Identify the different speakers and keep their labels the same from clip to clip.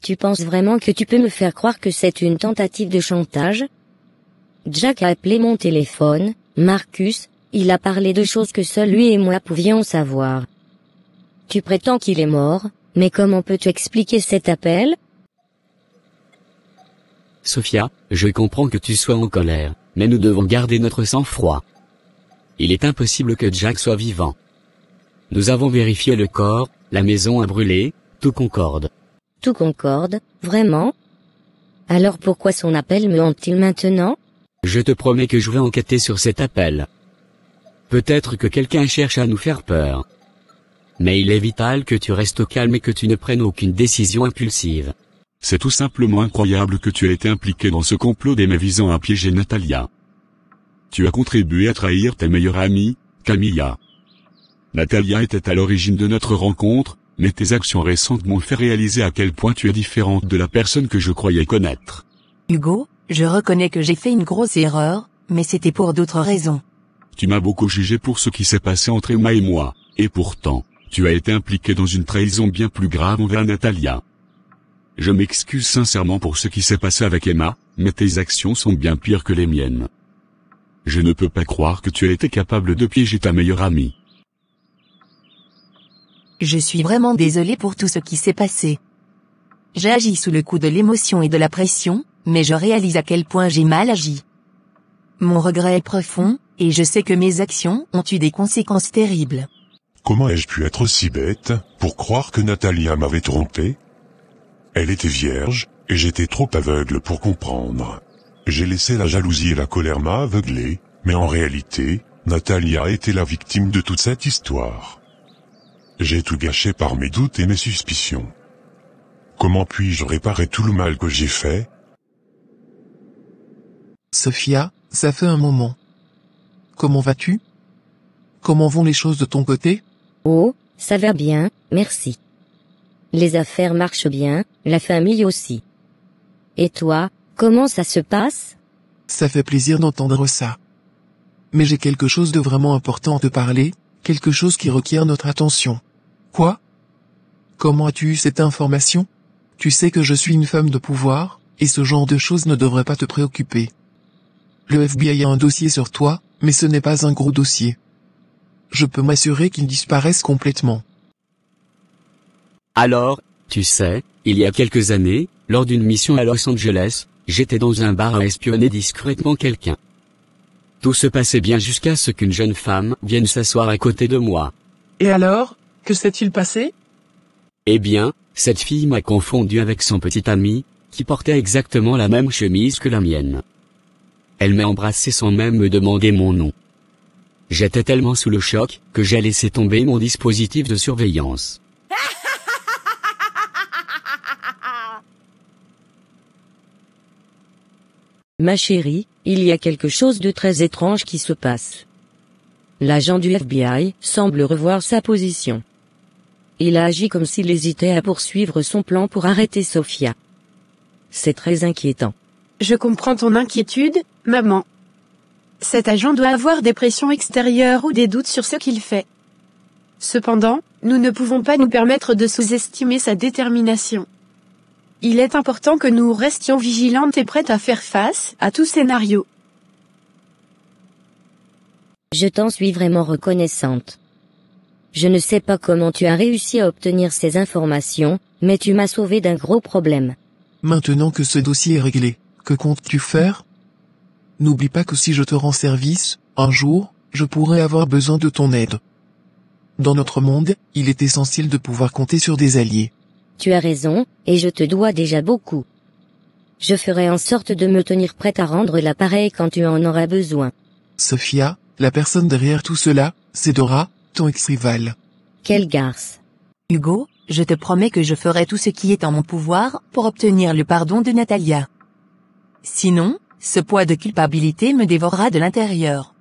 Speaker 1: Tu penses vraiment que tu peux me faire croire que c'est une tentative de chantage? Jack a appelé mon téléphone, Marcus, il a parlé de choses que seul lui et moi pouvions savoir. Tu prétends qu'il est mort, mais comment peux-tu expliquer cet appel?
Speaker 2: Sophia, je comprends que tu sois en colère, mais nous devons garder notre sang-froid. Il est impossible que Jack soit vivant. Nous avons vérifié le corps, la maison a brûlé, tout concorde.
Speaker 1: Tout concorde, vraiment? Alors pourquoi son appel me hante-t-il maintenant?
Speaker 2: Je te promets que je vais enquêter sur cet appel. Peut-être que quelqu'un cherche à nous faire peur. Mais il est vital que tu restes au calme et que tu ne prennes aucune décision impulsive.
Speaker 3: C'est tout simplement incroyable que tu aies été impliqué dans ce complot d'Emma visant à piéger Natalia. Tu as contribué à trahir ta meilleure amie, Camilla. Natalia était à l'origine de notre rencontre, mais tes actions récentes m'ont fait réaliser à quel point tu es différente de la personne que je croyais connaître.
Speaker 4: Hugo, je reconnais que j'ai fait une grosse erreur, mais c'était pour d'autres raisons.
Speaker 3: Tu m'as beaucoup jugé pour ce qui s'est passé entre Emma et moi, et pourtant, tu as été impliqué dans une trahison bien plus grave envers Natalia. Je m'excuse sincèrement pour ce qui s'est passé avec Emma, mais tes actions sont bien pires que les miennes. Je ne peux pas croire que tu as été capable de piéger ta meilleure amie.
Speaker 4: Je suis vraiment désolé pour tout ce qui s'est passé. J'ai agi sous le coup de l'émotion et de la pression, mais je réalise à quel point j'ai mal agi. Mon regret est profond, et je sais que mes actions ont eu des conséquences terribles.
Speaker 5: Comment ai-je pu être si bête, pour croire que Natalia m'avait trompé? Elle était vierge, et j'étais trop aveugle pour comprendre. J'ai laissé la jalousie et la colère m'aveugler, mais en réalité, Natalia était la victime de toute cette histoire. J'ai tout gâché par mes doutes et mes suspicions. Comment puis-je réparer tout le mal que j'ai fait?
Speaker 6: Sophia, ça fait un moment. Comment vas-tu? Comment vont les choses de ton côté?
Speaker 1: Oh, ça va bien, merci. Les affaires marchent bien, la famille aussi. Et toi, comment ça se passe?
Speaker 6: Ça fait plaisir d'entendre ça. Mais j'ai quelque chose de vraiment important à te parler, quelque chose qui requiert notre attention. Quoi? Comment as-tu eu cette information? Tu sais que je suis une femme de pouvoir, et ce genre de choses ne devrait pas te préoccuper. Le FBI a un dossier sur toi, mais ce n'est pas un gros dossier. Je peux m'assurer qu'il disparaisse complètement.
Speaker 2: Alors, tu sais, il y a quelques années, lors d'une mission à Los Angeles, j'étais dans un bar à espionner discrètement quelqu'un. Tout se passait bien jusqu'à ce qu'une jeune femme vienne s'asseoir à côté de moi.
Speaker 7: Et alors, que s'est-il passé?
Speaker 2: Eh bien, cette fille m'a confondu avec son petit ami, qui portait exactement la même chemise que la mienne. Elle m'a embrassé sans même me demander mon nom. J'étais tellement sous le choc, que j'ai laissé tomber mon dispositif de surveillance.
Speaker 1: Ma chérie, il y a quelque chose de très étrange qui se passe. L'agent du FBI semble revoir sa position. Il a agi comme s'il hésitait à poursuivre son plan pour arrêter Sophia. C'est très inquiétant.
Speaker 8: Je comprends ton inquiétude, maman. Cet agent doit avoir des pressions extérieures ou des doutes sur ce qu'il fait. Cependant, nous ne pouvons pas nous permettre de sous-estimer sa détermination. Il est important que nous restions vigilantes et prêtes à faire face à tout scénario.
Speaker 1: Je t'en suis vraiment reconnaissante. Je ne sais pas comment tu as réussi à obtenir ces informations, mais tu m'as sauvé d'un gros problème.
Speaker 6: Maintenant que ce dossier est réglé, que comptes-tu faire? N'oublie pas que si je te rends service, un jour, je pourrai avoir besoin de ton aide. Dans notre monde, il est essentiel de pouvoir compter sur des alliés.
Speaker 1: Tu as raison, et je te dois déjà beaucoup. Je ferai en sorte de me tenir prête à rendre l'appareil quand tu en auras besoin.
Speaker 6: Sophia, la personne derrière tout cela, c'est Dora, ton ex-rival.
Speaker 1: Quelle garce.
Speaker 4: Hugo, je te promets que je ferai tout ce qui est en mon pouvoir pour obtenir le pardon de Natalia. Sinon, ce poids de culpabilité me dévorera de l'intérieur.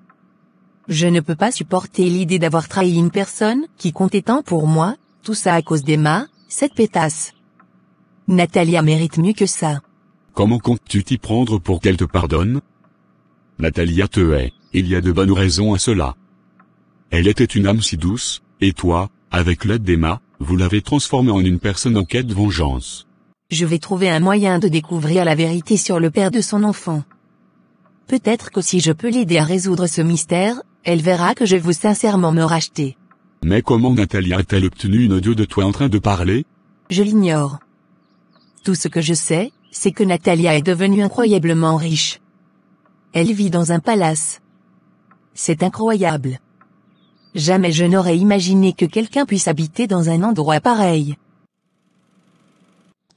Speaker 4: Je ne peux pas supporter l'idée d'avoir trahi une personne qui comptait tant pour moi, tout ça à cause d'Emma, cette pétasse. Natalia mérite mieux que ça.
Speaker 3: Comment comptes-tu t'y prendre pour qu'elle te pardonne? Natalia te hait, il y a de bonnes raisons à cela. Elle était une âme si douce, et toi, avec l'aide d'Emma, vous l'avez transformée en une personne en quête de vengeance.
Speaker 4: Je vais trouver un moyen de découvrir la vérité sur le père de son enfant. Peut-être que si je peux l'aider à résoudre ce mystère, elle verra que je veux sincèrement me racheter.
Speaker 3: Mais comment Natalia a-t-elle obtenu une audio de toi en train de parler?
Speaker 4: Je l'ignore. Tout ce que je sais, c'est que Natalia est devenue incroyablement riche. Elle vit dans un palace. C'est incroyable. Jamais je n'aurais imaginé que quelqu'un puisse habiter dans un endroit pareil.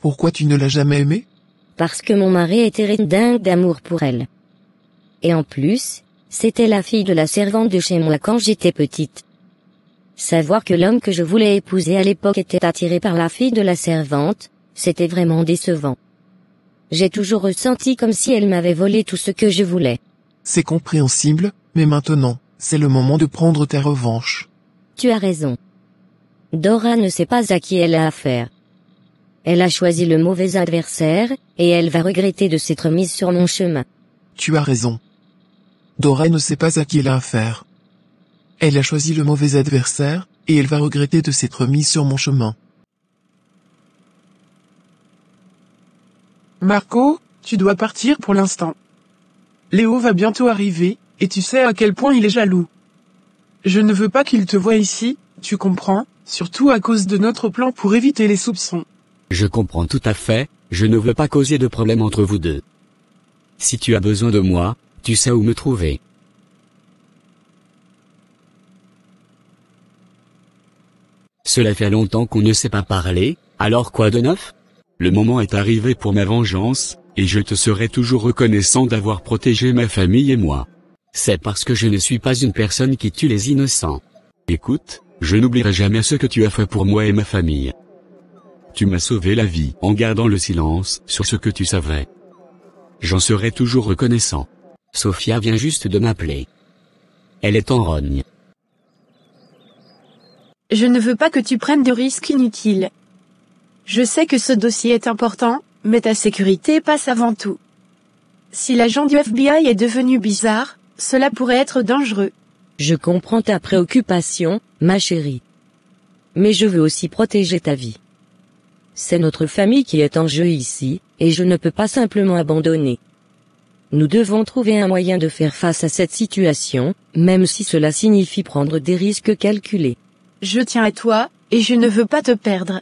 Speaker 6: Pourquoi tu ne l'as jamais aimée?
Speaker 1: Parce que mon mari était dingue d'amour pour elle. Et en plus, c'était la fille de la servante de chez moi quand j'étais petite. Savoir que l'homme que je voulais épouser à l'époque était attiré par la fille de la servante, c'était vraiment décevant. J'ai toujours ressenti comme si elle m'avait volé tout ce que je voulais.
Speaker 6: C'est compréhensible, mais maintenant, c'est le moment de prendre ta revanche.
Speaker 1: Tu as raison. Dora ne sait pas à qui elle a affaire. Elle a choisi le mauvais adversaire, et elle va regretter de s'être mise sur mon chemin.
Speaker 6: Tu as raison. Dora ne sait pas à qui elle a affaire. Elle a choisi le mauvais adversaire, et elle va regretter de s'être mise sur mon chemin.
Speaker 7: Marco, tu dois partir pour l'instant. Léo va bientôt arriver, et tu sais à quel point il est jaloux. Je ne veux pas qu'il te voie ici, tu comprends, surtout à cause de notre plan pour éviter les soupçons.
Speaker 2: Je comprends tout à fait, je ne veux pas causer de problème entre vous deux. Si tu as besoin de moi, tu sais où me trouver. Cela fait longtemps qu'on ne s'est pas parlé, alors quoi de neuf? Le moment est arrivé pour ma vengeance, et je te serai toujours reconnaissant d'avoir protégé ma famille et moi. C'est parce que je ne suis pas une personne qui tue les innocents. Écoute, je n'oublierai jamais ce que tu as fait pour moi et ma famille. Tu m'as sauvé la vie en gardant le silence sur ce que tu savais. J'en serai toujours reconnaissant. Sophia vient juste de m'appeler. Elle est en rogne.
Speaker 8: Je ne veux pas que tu prennes de risques inutiles. Je sais que ce dossier est important, mais ta sécurité passe avant tout. Si l'agent du FBI est devenu bizarre, cela pourrait être dangereux.
Speaker 1: Je comprends ta préoccupation, ma chérie. Mais je veux aussi protéger ta vie. C'est notre famille qui est en jeu ici, et je ne peux pas simplement abandonner. Nous devons trouver un moyen de faire face à cette situation, même si cela signifie prendre des risques calculés.
Speaker 8: Je tiens à toi, et je ne veux pas te perdre.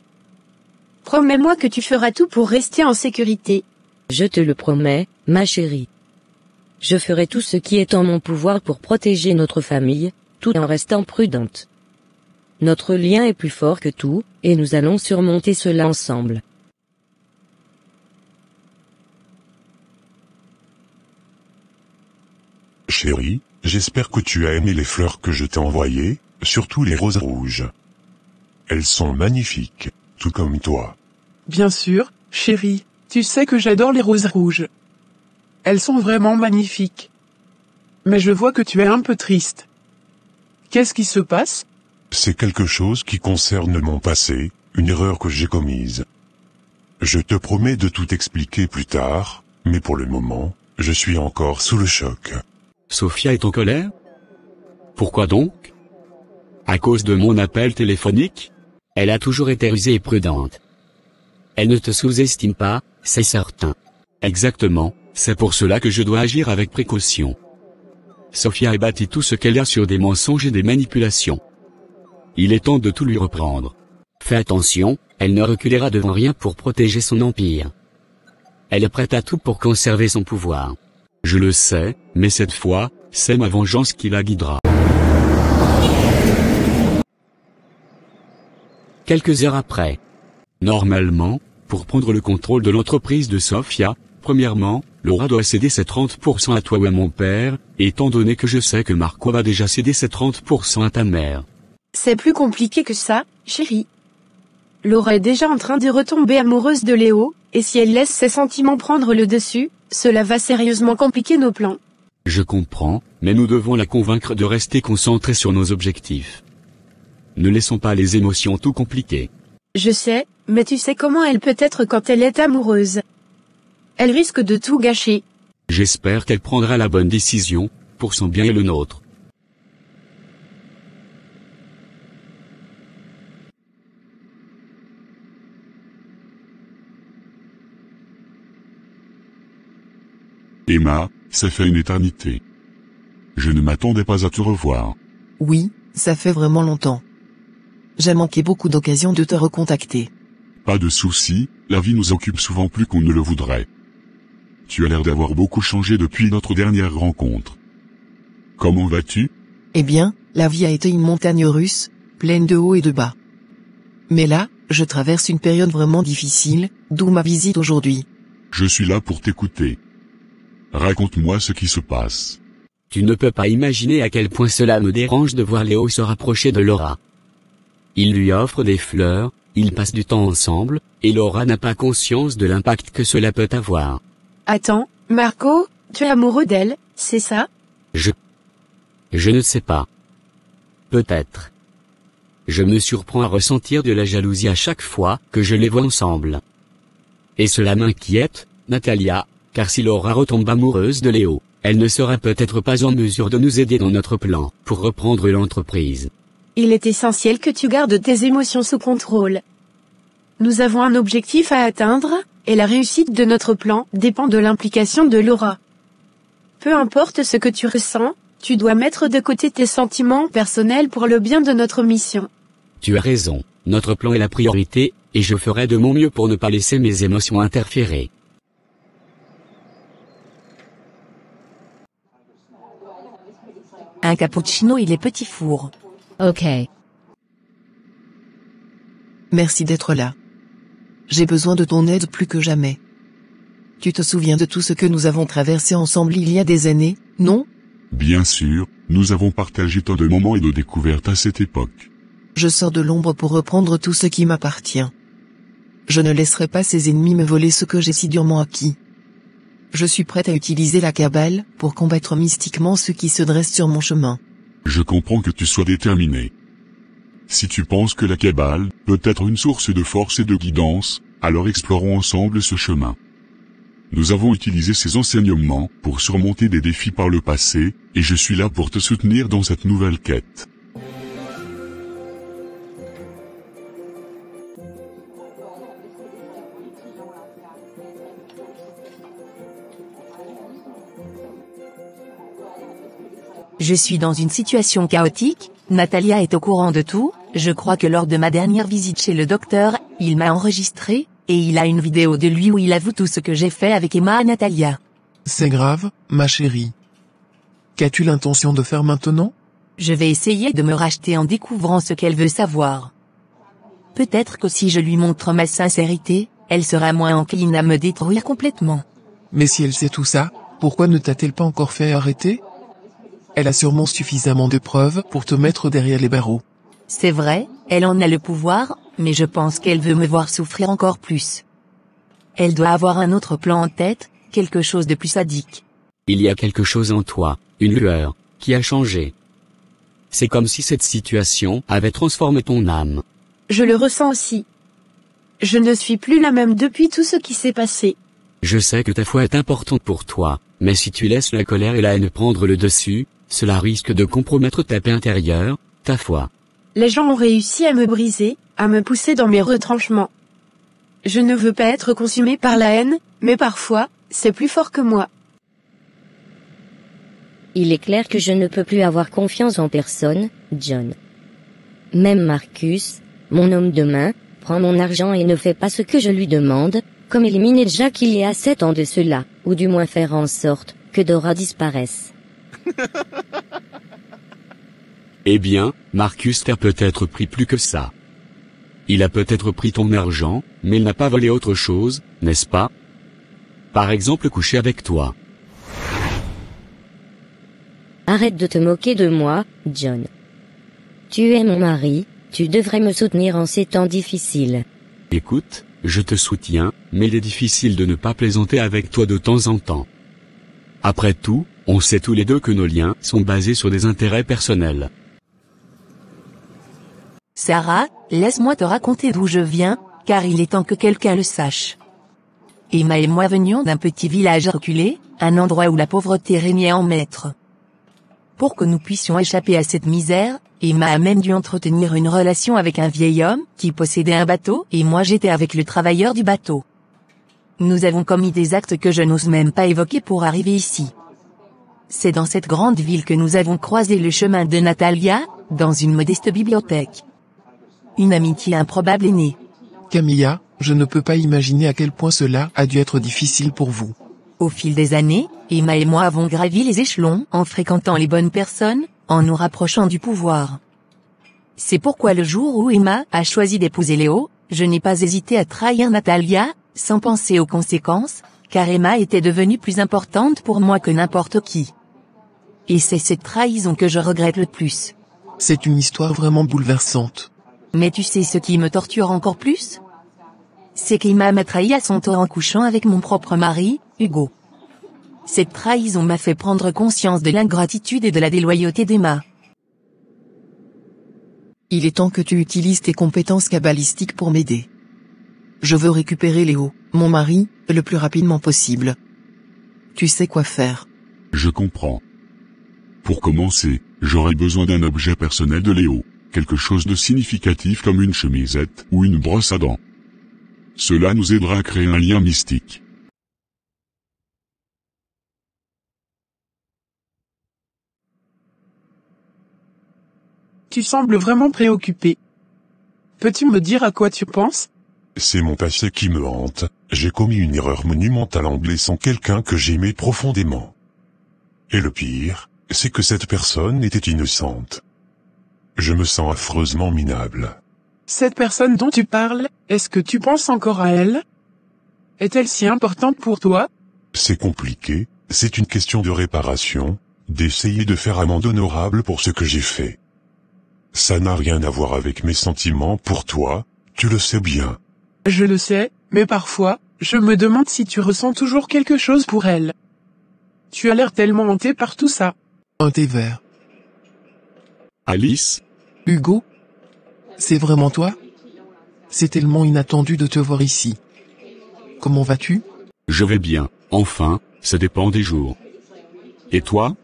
Speaker 8: Promets-moi que tu feras tout pour rester en sécurité.
Speaker 1: Je te le promets, ma chérie. Je ferai tout ce qui est en mon pouvoir pour protéger notre famille, tout en restant prudente. Notre lien est plus fort que tout, et nous allons surmonter cela ensemble.
Speaker 5: Chérie, j'espère que tu as aimé les fleurs que je t'ai envoyées, surtout les roses rouges. Elles sont magnifiques, tout comme toi.
Speaker 7: Bien sûr, chérie, tu sais que j'adore les roses rouges. Elles sont vraiment magnifiques. Mais je vois que tu es un peu triste. Qu'est-ce qui se passe?
Speaker 5: C'est quelque chose qui concerne mon passé, une erreur que j'ai commise. Je te promets de tout expliquer plus tard, mais pour le moment, je suis encore sous le choc.
Speaker 2: Sophia est en colère? Pourquoi donc? À cause de mon appel téléphonique? Elle a toujours été rusée et prudente. Elle ne te sous-estime pas, c'est certain. Exactement, c'est pour cela que je dois agir avec précaution. Sophia a bâti tout ce qu'elle a sur des mensonges et des manipulations. Il est temps de tout lui reprendre. Fais attention, elle ne reculera devant rien pour protéger son empire. Elle est prête à tout pour conserver son pouvoir. Je le sais, mais cette fois, c'est ma vengeance qui la guidera. Quelques heures après. Normalement, pour prendre le contrôle de l'entreprise de Sophia, premièrement, Laura doit céder ses 30% à toi ou à mon père, étant donné que je sais que Marco va déjà céder ses 30% à ta mère.
Speaker 8: C'est plus compliqué que ça, chérie. Laura est déjà en train de retomber amoureuse de Léo, et si elle laisse ses sentiments prendre le dessus, cela va sérieusement compliquer nos plans.
Speaker 2: Je comprends, mais nous devons la convaincre de rester concentrée sur nos objectifs. Ne laissons pas les émotions tout compliquer.
Speaker 8: Je sais, mais tu sais comment elle peut être quand elle est amoureuse. Elle risque de tout gâcher.
Speaker 2: J'espère qu'elle prendra la bonne décision, pour son bien et le nôtre.
Speaker 3: Emma, ça fait une éternité. Je ne m'attendais pas à te revoir.
Speaker 4: Oui, ça fait vraiment longtemps. J'ai manqué beaucoup d'occasions de te recontacter.
Speaker 3: Pas de souci, la vie nous occupe souvent plus qu'on ne le voudrait. Tu as l'air d'avoir beaucoup changé depuis notre dernière rencontre. Comment vas-tu?
Speaker 4: Eh bien, la vie a été une montagne russe, pleine de hauts et de bas. Mais là, je traverse une période vraiment difficile, d'où ma visite aujourd'hui.
Speaker 3: Je suis là pour t'écouter. Raconte-moi ce qui se passe.
Speaker 2: Tu ne peux pas imaginer à quel point cela me dérange de voir Léo se rapprocher de Laura. Il lui offre des fleurs, ils passent du temps ensemble, et Laura n'a pas conscience de l'impact que cela peut avoir.
Speaker 8: Attends, Marco, tu es amoureux d'elle, c'est ça?
Speaker 2: Je ne sais pas. Peut-être. Je me surprends à ressentir de la jalousie à chaque fois que je les vois ensemble. Et cela m'inquiète, Natalia, car si Laura retombe amoureuse de Léo, elle ne sera peut-être pas en mesure de nous aider dans notre plan pour reprendre l'entreprise.
Speaker 8: Il est essentiel que tu gardes tes émotions sous contrôle. Nous avons un objectif à atteindre, et la réussite de notre plan dépend de l'implication de Laura. Peu importe ce que tu ressens, tu dois mettre de côté tes sentiments personnels pour le bien de notre mission.
Speaker 2: Tu as raison, notre plan est la priorité, et je ferai de mon mieux pour ne pas laisser mes émotions interférer.
Speaker 4: Un cappuccino et les petits fours.
Speaker 1: Ok.
Speaker 4: Merci d'être là. J'ai besoin de ton aide plus que jamais. Tu te souviens de tout ce que nous avons traversé ensemble il y a des années, non?
Speaker 3: Bien sûr, nous avons partagé tant de moments et de découvertes à cette époque.
Speaker 4: Je sors de l'ombre pour reprendre tout ce qui m'appartient. Je ne laisserai pas ces ennemis me voler ce que j'ai si durement acquis. Je suis prête à utiliser la cabale pour combattre mystiquement ceux qui se dressent sur mon chemin.
Speaker 3: Je comprends que tu sois déterminé. Si tu penses que la cabale peut être une source de force et de guidance, alors explorons ensemble ce chemin. Nous avons utilisé ces enseignements pour surmonter des défis par le passé, et je suis là pour te soutenir dans cette nouvelle quête.
Speaker 4: Je suis dans une situation chaotique, Natalia est au courant de tout, je crois que lors de ma dernière visite chez le docteur, il m'a enregistré, et il a une vidéo de lui où il avoue tout ce que j'ai fait avec Emma à Natalia.
Speaker 6: C'est grave, ma chérie. Qu'as-tu l'intention de faire maintenant?
Speaker 4: Je vais essayer de me racheter en découvrant ce qu'elle veut savoir. Peut-être que si je lui montre ma sincérité, elle sera moins encline à me détruire complètement.
Speaker 6: Mais si elle sait tout ça, pourquoi ne t'a-t-elle pas encore fait arrêter? Elle a sûrement suffisamment de preuves pour te mettre derrière les barreaux.
Speaker 4: C'est vrai, elle en a le pouvoir, mais je pense qu'elle veut me voir souffrir encore plus. Elle doit avoir un autre plan en tête, quelque chose de plus sadique.
Speaker 2: Il y a quelque chose en toi, une lueur, qui a changé. C'est comme si cette situation avait transformé ton âme.
Speaker 8: Je le ressens aussi. Je ne suis plus la même depuis tout ce qui s'est passé.
Speaker 2: Je sais que ta foi est importante pour toi, mais si tu laisses la colère et la haine prendre le dessus, cela risque de compromettre ta paix intérieure, ta foi.
Speaker 8: Les gens ont réussi à me briser, à me pousser dans mes retranchements. Je ne veux pas être consumé par la haine, mais parfois, c'est plus fort que moi.
Speaker 1: Il est clair que je ne peux plus avoir confiance en personne, John. Même Marcus, mon homme de main, prend mon argent et ne fait pas ce que je lui demande, comme éliminer Jack il y a 7 ans de cela, ou du moins faire en sorte que Dora disparaisse.
Speaker 2: Eh bien, Marcus t'a peut-être pris plus que ça. Il a peut-être pris ton argent, mais il n'a pas volé autre chose, n'est-ce pas? Par exemple coucher avec toi.
Speaker 1: Arrête de te moquer de moi, John. Tu es mon mari, tu devrais me soutenir en ces temps difficiles.
Speaker 2: Écoute, je te soutiens, mais il est difficile de ne pas plaisanter avec toi de temps en temps. Après tout, on sait tous les deux que nos liens sont basés sur des intérêts personnels.
Speaker 4: Sarah, laisse-moi te raconter d'où je viens, car il est temps que quelqu'un le sache. Emma et moi venions d'un petit village reculé, un endroit où la pauvreté régnait en maître. Pour que nous puissions échapper à cette misère, Emma a même dû entretenir une relation avec un vieil homme qui possédait un bateau et moi j'étais avec le travailleur du bateau. Nous avons commis des actes que je n'ose même pas évoquer pour arriver ici. C'est dans cette grande ville que nous avons croisé le chemin de Natalia, dans une modeste bibliothèque. Une amitié improbable est née.
Speaker 6: Camilla, je ne peux pas imaginer à quel point cela a dû être difficile pour vous.
Speaker 4: Au fil des années, Emma et moi avons gravi les échelons en fréquentant les bonnes personnes, en nous rapprochant du pouvoir. C'est pourquoi le jour où Emma a choisi d'épouser Léo, je n'ai pas hésité à trahir Natalia, sans penser aux conséquences, car Emma était devenue plus importante pour moi que n'importe qui. Et c'est cette trahison que je regrette le plus.
Speaker 6: C'est une histoire vraiment bouleversante.
Speaker 4: Mais tu sais ce qui me torture encore plus? C'est qu'Emma m'a trahi à son tour en couchant avec mon propre mari, Hugo. Cette trahison m'a fait prendre conscience de l'ingratitude et de la déloyauté d'Emma.
Speaker 9: Il est temps que tu utilises tes compétences kabbalistiques pour m'aider. Je veux récupérer Léo, mon mari, le plus rapidement possible. Tu sais quoi faire.
Speaker 3: Je comprends. Pour commencer, j'aurais besoin d'un objet personnel de Léo, quelque chose de significatif comme une chemisette ou une brosse à dents. Cela nous aidera à créer un lien mystique.
Speaker 7: Tu sembles vraiment préoccupé. Peux-tu me dire à quoi tu penses?
Speaker 5: C'est mon passé qui me hante. J'ai commis une erreur monumentale en blessant quelqu'un que j'aimais profondément. Et le pire, c'est que cette personne était innocente. Je me sens affreusement minable.
Speaker 7: Cette personne dont tu parles, est-ce que tu penses encore à elle? Est-elle si importante pour toi?
Speaker 5: C'est compliqué, c'est une question de réparation, d'essayer de faire amende honorable pour ce que j'ai fait. Ça n'a rien à voir avec mes sentiments pour toi, tu le sais bien.
Speaker 7: Je le sais, mais parfois, je me demande si tu ressens toujours quelque chose pour elle. Tu as l'air tellement hanté par tout ça.
Speaker 6: Un thé vert.
Speaker 3: Alice?
Speaker 6: Hugo? C'est vraiment toi? C'est tellement inattendu de te voir ici. Comment vas-tu?
Speaker 3: Je vais bien, enfin, ça dépend des jours. Et toi?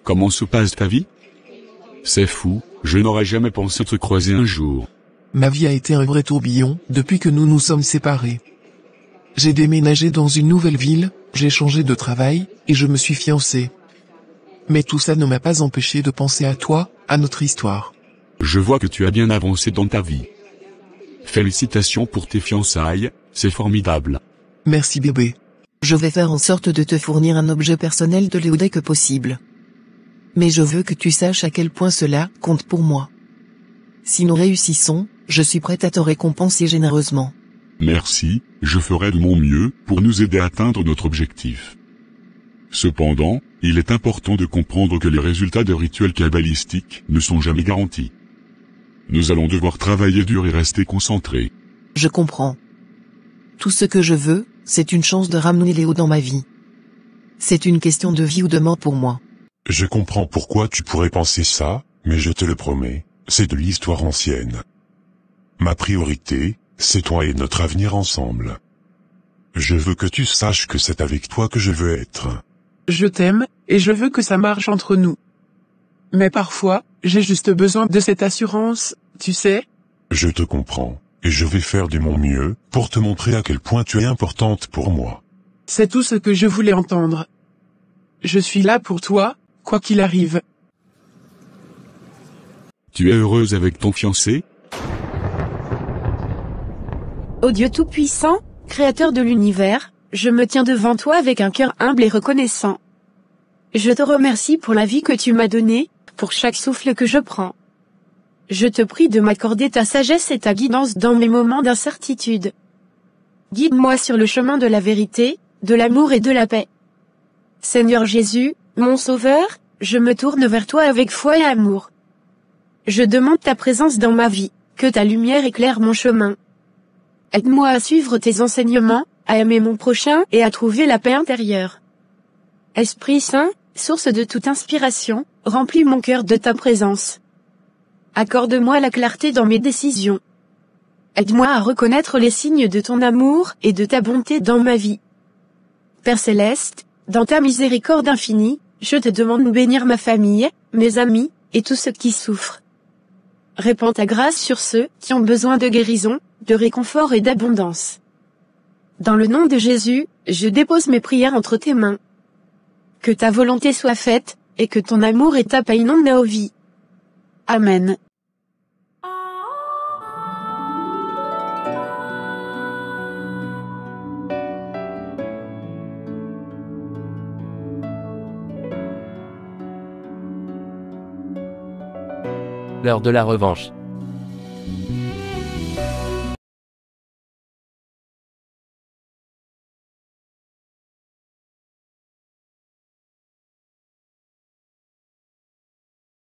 Speaker 3: Comment se passe ta vie? C'est fou, je n'aurais jamais pensé te croiser un jour.
Speaker 6: Ma vie a été un vrai tourbillon depuis que nous nous sommes séparés. J'ai déménagé dans une nouvelle ville, j'ai changé de travail, et je me suis fiancé. Mais tout ça ne m'a pas empêché de penser à toi, à notre histoire.
Speaker 3: Je vois que tu as bien avancé dans ta vie. Félicitations pour tes fiançailles, c'est formidable.
Speaker 6: Merci bébé.
Speaker 9: Je vais faire en sorte de te fournir un objet personnel de Léo dès que possible. Mais je veux que tu saches à quel point cela compte pour moi. Si nous réussissons, je suis prête à te récompenser généreusement.
Speaker 3: Merci, je ferai de mon mieux pour nous aider à atteindre notre objectif. Cependant, il est important de comprendre que les résultats des rituels kabbalistiques ne sont jamais garantis. Nous allons devoir travailler dur et rester concentrés.
Speaker 9: Je comprends. Tout ce que je veux, c'est une chance de ramener Léo dans ma vie. C'est une question de vie ou de mort pour moi.
Speaker 5: Je comprends pourquoi tu pourrais penser ça, mais je te le promets, c'est de l'histoire ancienne. Ma priorité, c'est toi et notre avenir ensemble. Je veux que tu saches que c'est avec toi que je veux être.
Speaker 7: Je t'aime, et je veux que ça marche entre nous. Mais parfois, j'ai juste besoin de cette assurance, tu sais.
Speaker 5: Je te comprends, et je vais faire de mon mieux pour te montrer à quel point tu es importante pour moi.
Speaker 7: C'est tout ce que je voulais entendre. Je suis là pour toi, quoi qu'il arrive.
Speaker 3: Tu es heureuse avec ton fiancé?
Speaker 8: Ô Dieu Tout-Puissant, Créateur de l'univers, je me tiens devant toi avec un cœur humble et reconnaissant. Je te remercie pour la vie que tu m'as donnée, pour chaque souffle que je prends. Je te prie de m'accorder ta sagesse et ta guidance dans mes moments d'incertitude. Guide-moi sur le chemin de la vérité, de l'amour et de la paix. Seigneur Jésus, mon Sauveur, je me tourne vers toi avec foi et amour. Je demande ta présence dans ma vie, que ta lumière éclaire mon chemin. Aide-moi à suivre tes enseignements, à aimer mon prochain et à trouver la paix intérieure. Esprit Saint, source de toute inspiration, remplis mon cœur de ta présence. Accorde-moi la clarté dans mes décisions. Aide-moi à reconnaître les signes de ton amour et de ta bonté dans ma vie. Père Céleste, dans ta miséricorde infinie, je te demande de bénir ma famille, mes amis, et tous ceux qui souffrent. Répands ta grâce sur ceux qui ont besoin de guérison, de réconfort et d'abondance. Dans le nom de Jésus, je dépose mes prières entre tes mains. Que ta volonté soit faite, et que ton amour et ta paix inondent nos vies. Amen.
Speaker 10: L'heure de la revanche.